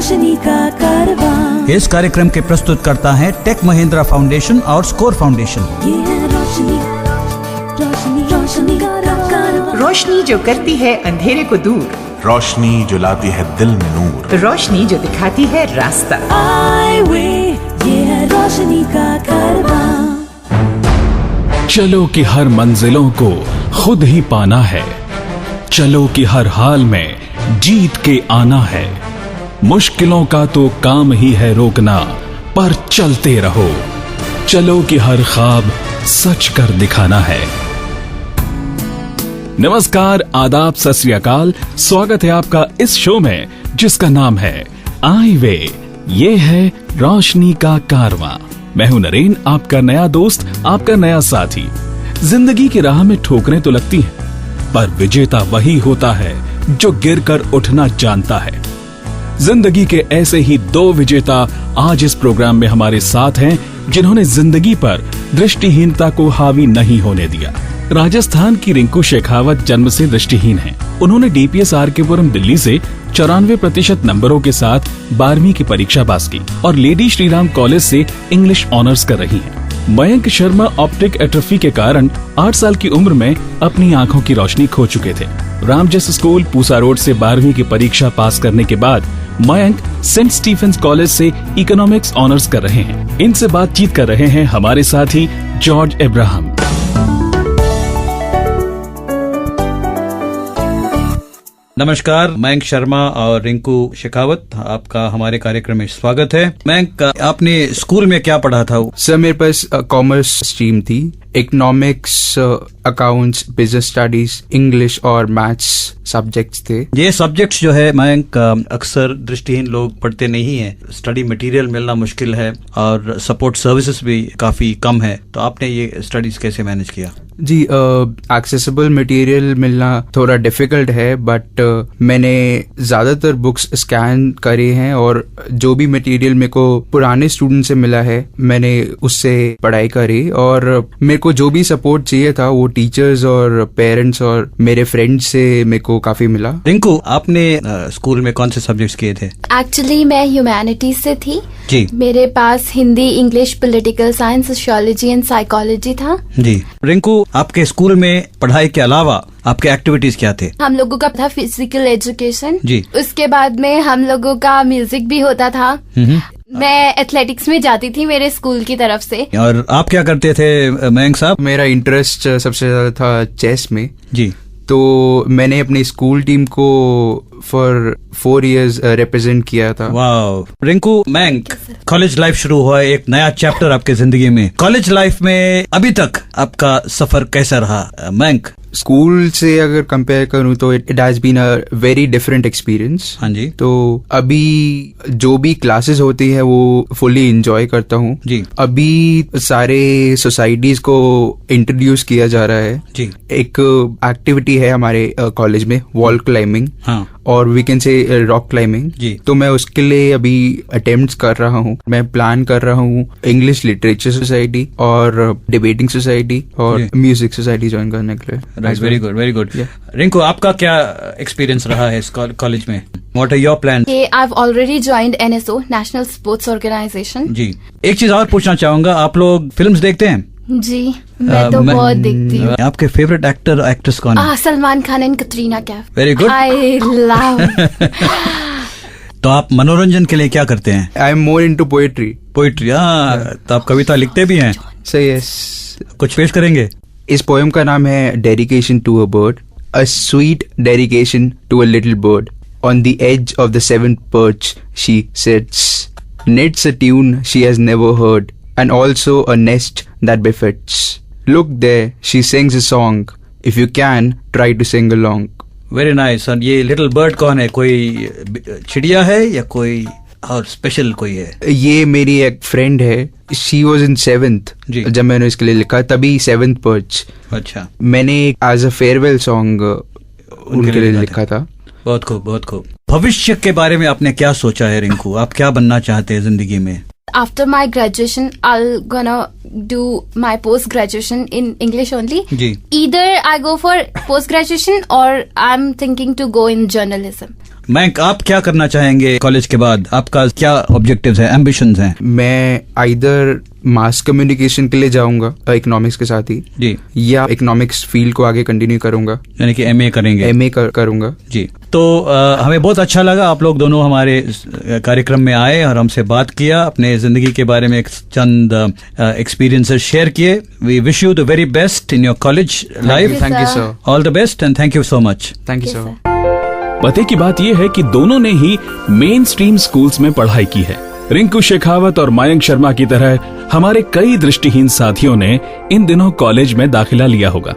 रोशनी का कारवां। इस कार्यक्रम के प्रस्तुत करता है टेक महिंद्रा फाउंडेशन और स्कोर फाउंडेशन। ये है रोशनी, रोशनी, रोशनी का कारवां। रोशनी जो करती है अंधेरे को दूर, रोशनी जो लाती है दिल में नूर, रोशनी जो दिखाती है रास्ता। आई वे, ये है रोशनी का कारवां। चलो कि हर मंजिलों को खुद ही पाना है, चलो कि हर हाल में जीत के आना है। मुश्किलों का तो काम ही है रोकना, पर चलते रहो। चलो कि हर ख्वाब सच कर दिखाना है। नमस्कार, आदाब, सत श्री अकाल। स्वागत है आपका इस शो में जिसका नाम है आई वे, ये है रोशनी का कारवां। मैं हूं नरेन, आपका नया दोस्त, आपका नया साथी। जिंदगी की राह में ठोकरें तो लगती हैं, पर विजेता वही होता है जो गिरकर उठना जानता है। जिंदगी के ऐसे ही दो विजेता आज इस प्रोग्राम में हमारे साथ हैं, जिन्होंने जिंदगी पर दृष्टिहीनता को हावी नहीं होने दिया। राजस्थान की रिंकू शेखावत जन्म से दृष्टिहीन हैं। उन्होंने डीपीएस आरकेपुरम दिल्ली से 94% नंबरों के साथ 12वीं की परीक्षा पास की और लेडी श्रीराम कॉलेज से इंग्लिश ऑनर्स कर रही हैं। मयंक शर्मा ऑप्टिक एट्रोफी के कारण 8 साल की उम्र में अपनी आंखों की रोशनी खो चुके थे। रामजस स्कूल पूसा रोड से 12वीं की परीक्षा पास करने के बाद मयंक सेंट स्टीफेंस कॉलेज से इकोनॉमिक्स ऑनर्स कर रहे हैं। इनसे बातचीत कर रहे हैं हमारे साथी जॉर्ज अब्राहम। नमस्कार, मयंक शर्मा और रिंकू शेखावत, आपका हमारे कार्यक्रम में स्वागत है। मयंक, आपने स्कूल में क्या पढ़ा था? सर, मेरे पास कॉमर्स स्ट्रीम थी। Economics, accounts, business studies, English और मैथ्स सब्जेक्ट्स थे। ये सब्जेक्ट्स जो है मयंक, अक्सर दृष्टिहीन लोग पढ़ते नहीं हैं। स्टडी मटेरियल मिलना मुश्किल है और सपोर्ट सर्विसेज भी काफी कम है, तो आपने ये स्टडीज कैसे मैनेज किया? जी, एक्सेसिबल मटेरियल मिलना थोड़ा डिफिकल्ट है, बट मैंने ज्यादातर बुक्स स्कैन करे हैं और जो भी मटेरियल मेरे को पुराने स्टूडेंट से मिला है मैंने उससे पढ़ाई करी, और मेरे को जो भी सपोर्ट चाहिए था वो टीचर्स और पेरेंट्स और मेरे फ्रेंड्स से मेरे को काफी मिला। रिंकू, आपने स्कूल में कौन से सब्जेक्ट्स किए थे? एक्चुअली मैं ह्यूमैनिटीज से थी जी। मेरे पास Hindi, English, political science, sociology and psychology था। जी। रिंकू, आपके स्कूल में पढ़ाई के अलावा आपके एक्टिविटीज क्या थे? हम लोगों का था फिजिकल एजुकेशन जी। उसके बाद में हम लोगों का म्यूजिक भी होता था। मैं एथलेटिक्स में जाती थी मेरे स्कूल की तरफ से। और आप क्या करते थे मयंक साहब? मेरा इंटरेस्ट सबसे ज्यादा था चेस में जी। तो मैंने अपनी स्कूल टीम को फॉर 4 years रिप्रेजेंट किया था। Wow. Rinku, Mayank, college life शुरू हुआ है, एक नया चैप्टर आपके जिंदगी में। कॉलेज लाइफ में अभी तक आपका सफर कैसा रहा मयंक? स्कूल से अगर कंपेयर करूं तो it has been a very different experience. हाँ जी। तो अभी जो भी क्लासेस होती है वो फुली एंजॉय करता हूँ जी। अभी सारे सोसाइटीज को इंट्रोड्यूस किया जा रहा है जी। एक एक्टिविटी है हमारे कॉलेज में, वॉल क्लाइंबिंग। हाँ। और we can say rock climbing जी। तो मैं उसके लिए अभी अटेम्प्ट्स कर रहा हूँ। मैं प्लान कर रहा हूँ इंग्लिश लिटरेचर सोसाइटी और डिबेटिंग सोसाइटी और म्यूजिक सोसाइटी ज्वाइन करने के लिए। Very good, very good. Rinku, आपका क्या एक्सपीरियंस रहा है इस कॉलेज में? What are your plan? I have already joined NSO, national sports organisation. जी। एक चीज और पूछना चाहूंगा, आप लोग फिल्म्स देखते हैं? जी, मैं तो बहुत देखती हूँ। आपके फेवरेट एक्टर एक्ट्रेस कौन है? Salman Khan and Katrina Kaif. Very good. I love. तो आप मनोरंजन के लिए क्या करते हैं? I am more into poetry. Poetry? हाँ, तो आप कविता लिखते भी हैं? सही है। कुछ पेश करेंगे? इस पोएम का नाम है dedication to a bird, a sweet dedication to a little bird on the edge of the 7th perch she sits, knits a tune she has never heard and also a nest that befits. Look there, she sings a song. If you can, try to sing along. Very nice. और ये little bird कौन है? कोई चिड़िया है या कोई और स्पेशल कोई है? ये मेरी एक फ्रेंड है। शी वॉज इन 7th जी। जब मैंने इसके लिए लिखा, तभी 7th perch। अच्छा। मैंने एज अ फेयरवेल सॉन्ग उनके लिए लिखा था। बहुत खूब, बहुत खूब। भविष्य के बारे में आपने क्या सोचा है रिंकू? आप क्या बनना चाहते हैं जिंदगी में? after my graduation, I'll gonna do my post graduation in English only. Ji. Either I go for post graduation or I'm thinking to go in journalism. Mayank, आप क्या करना चाहेंगे कॉलेज के बाद? आपका क्या ऑब्जेक्टिव्स हैं, एम्बिशंस हैं? मैं आइदर मास कम्युनिकेशन के लिए जाऊंगा इकोनॉमिक्स के साथ ही जी, या इकोनॉमिक्स फील्ड को आगे कंटिन्यू करूंगा, यानी कि एमए करेंगे? एमए करूंगा जी. तो हमें बहुत अच्छा लगा आप लोग दोनों हमारे कार्यक्रम में आए और हमसे बात किया, अपने जिंदगी के बारे में एक चंद एक्सपीरियंसेस शेयर किए. We wish you the very best in your college life. Thank you sir. All the best and thank you so much. Thank you sir. पते की बात यह है कि दोनों ने ही मेन स्ट्रीम स्कूल्स में पढ़ाई की है. रिंकू शेखावत और मयंक शर्मा की तरह हमारे कई दृष्टिहीन साथियों ने इन दिनों कॉलेज में दाखिला लिया होगा.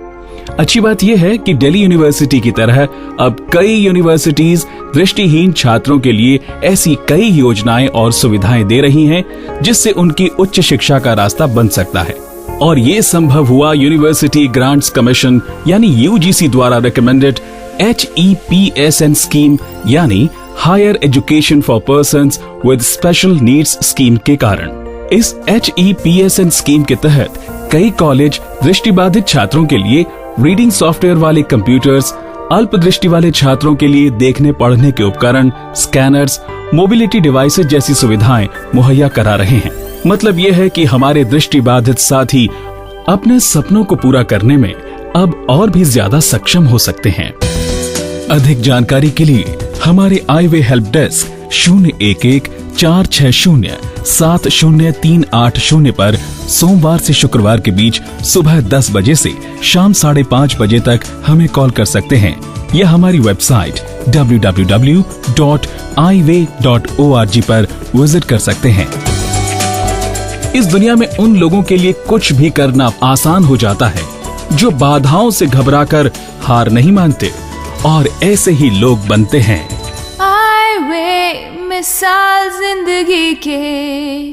अच्छी बात यह है कि दिल्ली यूनिवर्सिटी की तरह अब कई यूनिवर्सिटीज दृष्टिहीन छात्रों के लिए ऐसी कई योजनाएं और सुविधाएं दे रही हैं जिससे उनकी उच्च शिक्षा का रास्ता बन सकता है. और ये संभव हुआ यूनिवर्सिटी ग्रांट्स कमीशन यानी यूजीसी द्वारा रिकमेंडेड HEPSN स्कीम यानी higher education for persons with special needs scheme के कारण. इस HEPSN स्कीम के तहत कई कॉलेज दृष्टिबाधित छात्रों के लिए रीडिंग सॉफ्टवेयर वाले कंप्यूटर्स, अल्प दृष्टि वाले छात्रों के लिए देखने पढ़ने के उपकरण, स्कैनर्स, मोबिलिटी डिवाइसेज जैसी सुविधाएं मुहैया करा रहे हैं. मतलब यह है कि हमारे दृष्टिबाधित साथी अपने सपनों को पूरा करने में अब और भी ज्यादा सक्षम हो सकते हैं. अधिक जानकारी के लिए हमारे आईवे हेल्प डेस्क 011-460-70380 पर सोमवार से शुक्रवार के बीच सुबह 10 बजे से शाम 5:30 बजे तक हमें कॉल कर सकते हैं या हमारी वेबसाइट www.iway.org पर विजिट कर सकते हैं. इस दुनिया में उन लोगों के लिए कुछ भी करना आसान हो जाता है जो बाधाओं से घबराकर हार नहीं मानते, और ऐसे ही लोग बनते हैं हाईवे मिसाल जिंदगी के.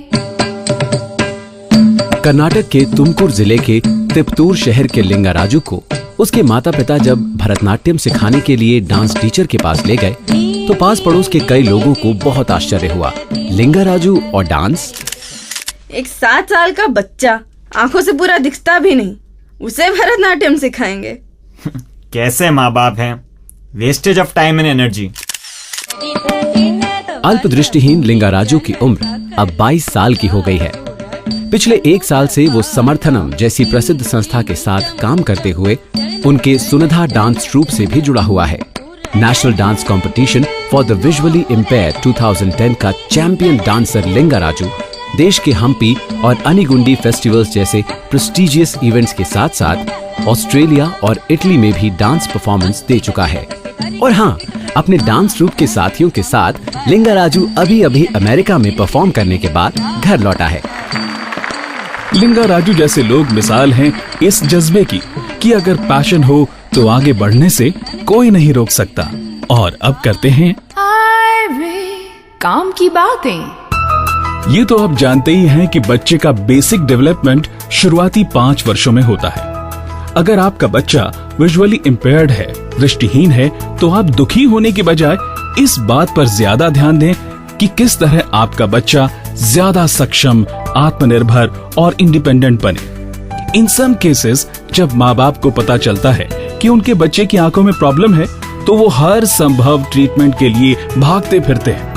कर्नाटक के तुमकुर जिले के तिपतूर शहर के लिंगाराजू को उसके माता पिता जब भरतनाट्यम सिखाने के लिए डांस टीचर के पास ले गए तो पास पड़ोस के कई लोगों को बहुत आश्चर्य हुआ. लिंगाराजू और डांस. एक 7 साल का बच्चा आंखों से पूरा दिखता भी नहीं, उसे भरतनाट्यम सिखाएंगे? कैसे माँ बाप हैं? Wastage of time and energy. अल्प दृष्टिहीन लिंगाराजू की उम्र अब 22 साल की हो गई है. पिछले 1 साल से वो समर्थनम जैसी प्रसिद्ध संस्था के साथ काम करते हुए उनके सुनधा डांस ट्रूप से भी जुड़ा हुआ है. National dance competition for the visually impaired 2010 का चैंपियन डांसर लिंगाराजू देश के हम्पी और अनिगुंडी फेस्टिवल्स जैसे प्रेस्टिजियस इवेंट्स के साथ साथ ऑस्ट्रेलिया और इटली में भी डांस परफॉर्मेंस दे चुका है. और हाँ, अपने डांस ट्रूप के साथियों के साथ लिंगाराजू अभी अमेरिका में परफॉर्म करने के बाद घर लौटा है. लिंगाराजू जैसे लोग मिसाल हैं इस जज्बे की कि अगर पैशन हो तो आगे बढ़ने से कोई नहीं रोक सकता. और अब करते हैं काम की बातें. ये तो आप जानते ही हैं कि बच्चे का बेसिक डेवलपमेंट शुरुआती 5 वर्षों में होता है. अगर आपका बच्चा विजुअली इम्पेयर्ड है, दृष्टिहीन है, तो आप दुखी होने की बजाय इस बात पर ज्यादा ध्यान दें कि किस तरह आपका बच्चा ज्यादा सक्षम, आत्मनिर्भर और इंडिपेंडेंट बने. इन सम केसेस जब माँ बाप को पता चलता है कि उनके बच्चे की आंखों में प्रॉब्लम है तो वो हर संभव ट्रीटमेंट के लिए भागते फिरते हैं.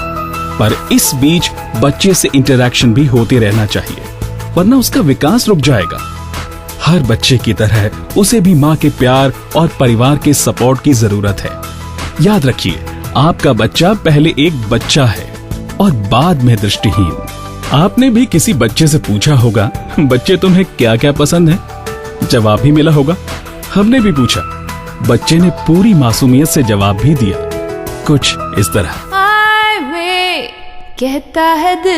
पर इस बीच बच्चे से इंटरैक्शन भी होते रहना चाहिए, वरना उसका विकास रुक जाएगा. हर बच्चे की तरह उसे भी माँ के प्यार और परिवार के सपोर्ट की जरूरत है. याद रखिए, आपका बच्चा पहले एक बच्चा है और बाद में दृष्टिहीन. आपने भी किसी बच्चे से पूछा होगा, बच्चे तुम्हें क्या क्या पसंद है? जवाब भी मिला होगा. हमने भी पूछा, बच्चे ने पूरी मासूमियत से जवाब भी दिया, कुछ इस तरह. कहता है दिल.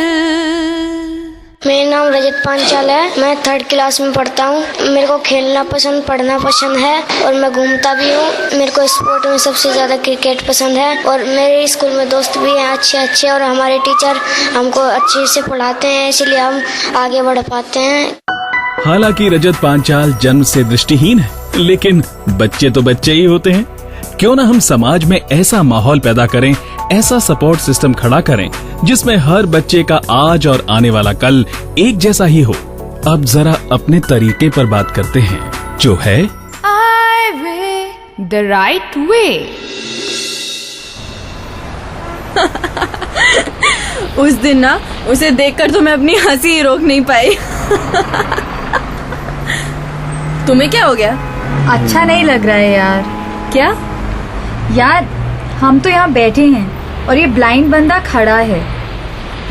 मेरा नाम रजत पांचाल है. मैं 3rd क्लास में पढ़ता हूँ. मेरे को खेलना पसंद, पढ़ना पसंद है और मैं घूमता भी हूँ. मेरे को स्पोर्ट में सबसे ज्यादा क्रिकेट पसंद है और मेरे स्कूल में दोस्त भी हैं अच्छे और हमारे टीचर हमको अच्छे से पढ़ाते हैं, इसलिए हम आगे बढ़ पाते हैं. हालांकि रजत पांचाल जन्म से दृष्टिहीन है, लेकिन बच्चे तो बच्चे ही होते हैं. क्यों ना हम समाज में ऐसा माहौल पैदा करें ऐसा सपोर्ट सिस्टम खड़ा करें जिसमें हर बच्चे का आज और आने वाला कल एक जैसा ही हो। अब जरा अपने तरीके पर बात करते हैं, जो है द राइट वे। उस दिन ना उसे देखकर तो मैं अपनी हंसी ही रोक नहीं पाई। तुम्हें क्या हो गया? अच्छा नहीं लग रहा है यार। क्या? यार हम तो यहाँ बैठे हैं और ये ब्लाइंड बंदा खड़ा है।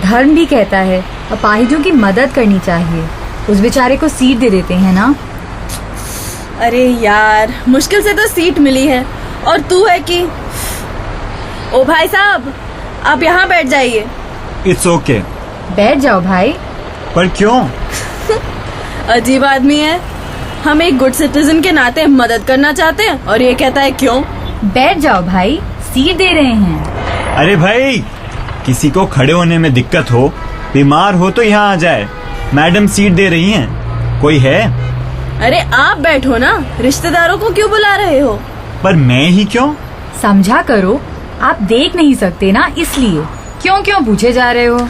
धर्म भी कहता है अपाहिजों की मदद करनी चाहिए। उस बेचारे को सीट दे देते हैं ना। अरे यार मुश्किल से तो सीट मिली है और तू है कि ओ भाई साहब आप यहाँ बैठ जाइए। It's okay. बैठ जाओ भाई। पर क्यों? अजीब आदमी है। हम एक गुड सिटीजन के नाते मदद करना चाहते हैं और ये कहता है क्यों। बैठ जाओ भाई, सीट दे रहे हैं। अरे भाई किसी को खड़े होने में दिक्कत हो, बीमार हो तो यहाँ आ जाए। मैडम सीट दे रही हैं। कोई है? अरे आप बैठो ना, रिश्तेदारों को क्यों बुला रहे हो? पर मैं ही क्यों? समझा करो, आप देख नहीं सकते ना इसलिए। क्यों क्यों पूछे जा रहे हो?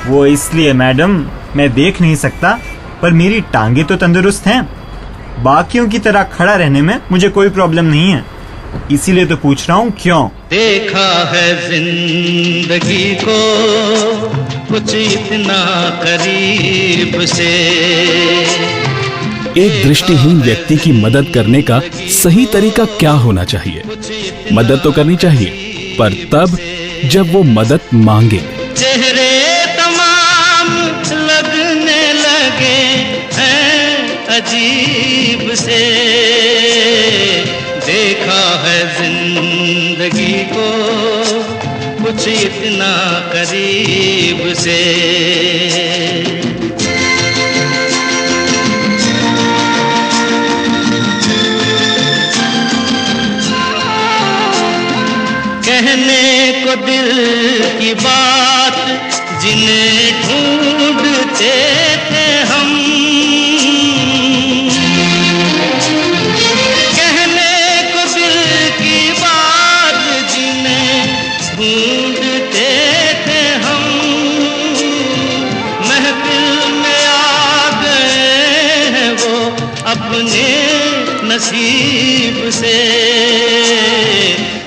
वो इसलिए मैडम मैं देख नहीं सकता, पर मेरी टांगे तो तंदुरुस्त हैं। बाकियों की तरह खड़ा रहने में मुझे कोई प्रॉब्लम नहीं है, इसीलिए तो पूछ रहा हूँ क्यों। देखा है जिंदगी को कुछ इतना करीब से। एक दृष्टिहीन व्यक्ति की मदद करने का सही तरीका क्या होना चाहिए? मदद तो करनी चाहिए, पर तब जब वो मदद मांगे। चेहरे तमाम लगने लगे हैं अजीब से। देखा है जिंदगी को कुछ इतना करीब से। कहने को दिल की बात जिन्हें ढूंढते थे हम, कहने को दिल की बात जिन्हें ढूंढते थे हम, महफिल में आ गए हैं वो अपने नसीब से।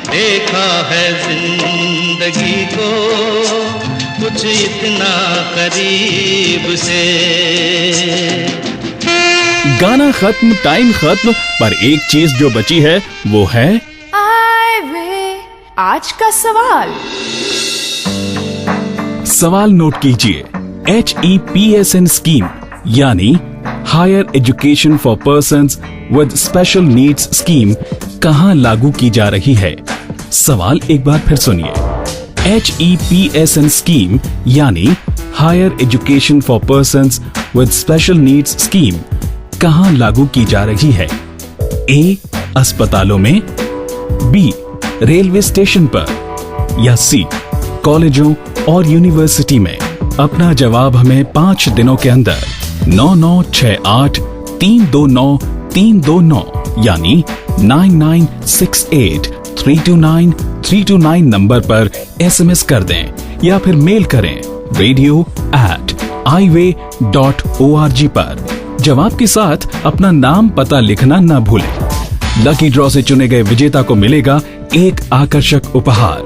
देखा है जिंदगी को कुछ इतना करीब से। गाना खत्म, टाइम खत्म, पर एक चीज जो बची है वो है आज का सवाल। सवाल नोट कीजिए। HEPSN स्कीम यानी higher education for persons with special needs scheme कहां लागू की जा रही है? सवाल एक बार फिर सुनिए। HEPSN स्कीम यानी higher education for persons with special needs scheme कहां लागू की जा रही है? A. अस्पतालों में, B. रेलवे स्टेशन पर, या C. कॉलेजों और यूनिवर्सिटी में? अपना जवाब हमें 5 दिनों के अंदर 9968 329 329 यानी 9968 329 329 नंबर पर SMS कर दें या फिर मेल करें radio@iway.org पर। जवाब के साथ अपना नाम पता लिखना न भूलें। लकी ड्रॉ से चुने गए विजेता को मिलेगा एक आकर्षक उपहार।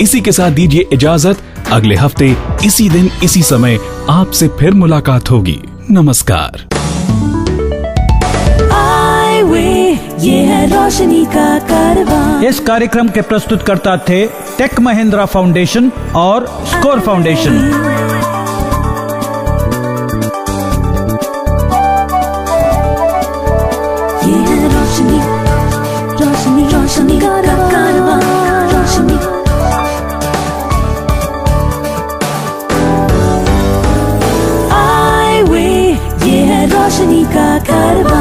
इसी के साथ दीजिए इजाजत। अगले हफ्ते इसी दिन इसी समय आपसे फिर मुलाकात होगी। नमस्कार। ये है रोशनी का कारवां। इस कार्यक्रम के प्रस्तुतकर्ता थे टेक महिंद्रा फाउंडेशन और स्कोर फाउंडेशन। ये है रोशनी, रोशनी, रोशनी का कारवां। रोशनी ये है रोशनी का कारवां।